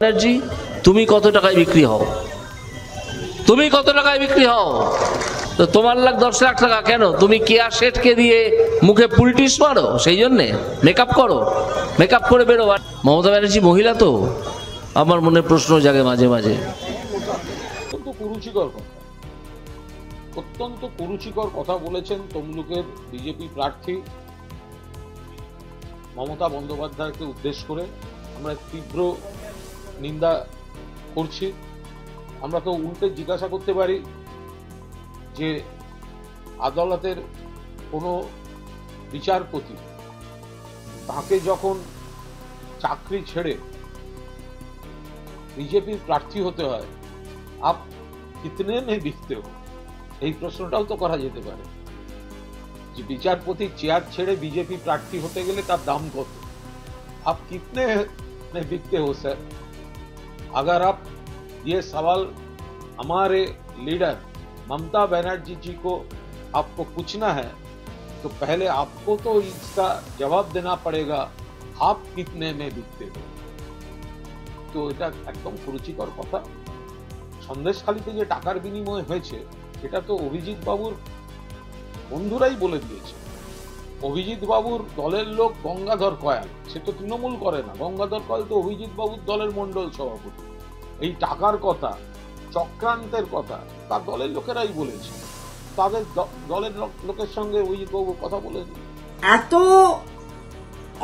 ব্যানার্জি, তুমি কত টাকায় বিক্রি হও? তুমি কত টাকায় বিক্রি হও? তো তোমার লাখ 10 লাখ টাকা কেন? তুমি কেয়া শেঠকে দিয়ে মুখে পুলটিস মারো, সেই জন্যে মেকআপ করো, মেকআপ করে বেরো। মমতা ব্যানার্জি মহিলা তো, আমার মনে প্রশ্ন জাগে মাঝে মাঝে। অত্যন্ত কুরুচিকর কথা, অত্যন্ত কুরুচিকর কথা বলেছেন তমলুকের বিজেপি প্রার্থী মমতা বন্দ্যোপাধ্যায়কে উদ্দেশ্য করে। আমরা তীব্র নিন্দা করছি। আমরা তো উল্টে জিজ্ঞাসা করতে পারি যে আদালতের কোনো বিচারপতি তাকে যখন চাকরি ছেড়ে বিজেপির প্রার্থী হতে হয়, আপ কিতনে মে বিকতে হো, এই প্রশ্নটাও তো করা যেতে পারে যে বিচারপতি চেয়ার ছেড়ে বিজেপি প্রার্থী হতে গেলে তার দাম কত? आप कितने में बिकते हो सर? अगर आप ये सवाल हमारे लीडर ममता बनर्जी जी को आपको पूछना है तो पहले आपको तो इसका जवाब देना पड़ेगा, आप कितने में बिकते हो। तो এটা একদম কুরুচিকর কথা। সন্দেশখালীতে যে টাকার বিনিময় হয়েছে এটা তো অভিজিৎ বাবুর বন্ধুরাই বলে দিয়েছে। অভিজিৎ বাবুর দলের লোক গঙ্গাধর কয়াল, সে তো তৃণমূল করে না। গঙ্গাধর কয়াল তো অভিজিৎ বাবুর দলের মন্ডল সভাপতি। এই টাকার কথা, চক্রান্তের কথা তার দলের লোকেরাই বলেছে। তাদের দলের লোকের সঙ্গে অভিজিৎ বাবু কথা বলেন। এত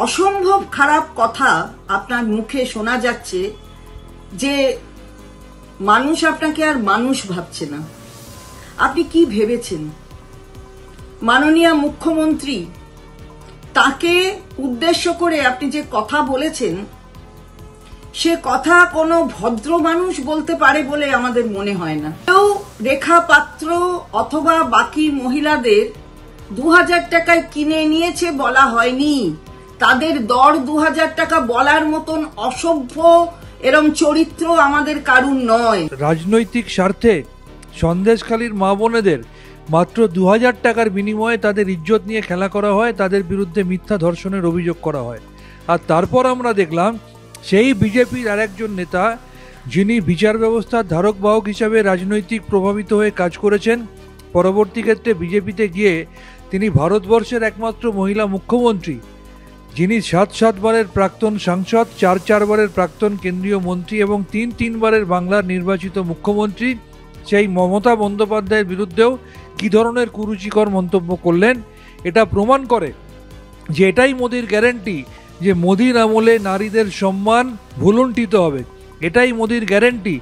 অসম্ভব খারাপ কথা আপনার মুখে শোনা যাচ্ছে যে মানুষ আপনাকে আর মানুষ ভাবছে না। আপনি কি ভেবেছেন? মাননীয় মুখ্যমন্ত্রী, তাকে উদ্দেশ্য করে আপনি যে কথা বলেছেন সে কথা কোনো ভদ্র মানুষ বলতে পারে বলে আমাদের মনে হয় না। কেউ রেখা পাত্র অথবা বাকি মহিলাদের 2000 টাকায় কিনে নিয়েছে বলা হয়নি। তাদের দর 2000 টাকা বলার মতন অসভ্য এরম চরিত্র আমাদের কারুর নয়। রাজনৈতিক স্বার্থে সন্দেশখালীর মা বোনেদের মাত্র 2000 টাকার বিনিময়ে তাদের ইজ্জত নিয়ে খেলা করা হয়, তাদের বিরুদ্ধে মিথ্যা ধর্ষণের অভিযোগ করা হয়। আর তারপর আমরা দেখলাম সেই বিজেপির আরেকজন নেতা, যিনি বিচার ব্যবস্থার ধারক বাহক হিসাবে রাজনৈতিক প্রভাবিত হয়ে কাজ করেছেন, পরবর্তী ক্ষেত্রে বিজেপিতে গিয়ে তিনি ভারতবর্ষের একমাত্র মহিলা মুখ্যমন্ত্রী, যিনি 7 বারের প্রাক্তন সাংসদ, 4 বারের প্রাক্তন কেন্দ্রীয় মন্ত্রী এবং 3 বারের বাংলার নির্বাচিত মুখ্যমন্ত্রী, সেই মমতা বন্দ্যোপাধ্যায়ের বিরুদ্ধেও কী ধরনের কুরুচিকর মন্তব্য করলেন। এটা প্রমাণ করে যে এটাই মোদির গ্যারান্টি যে মোদির আমলে নারীদের সম্মান ভুলুণ্ঠিত হবে। এটাই মোদির গ্যারান্টি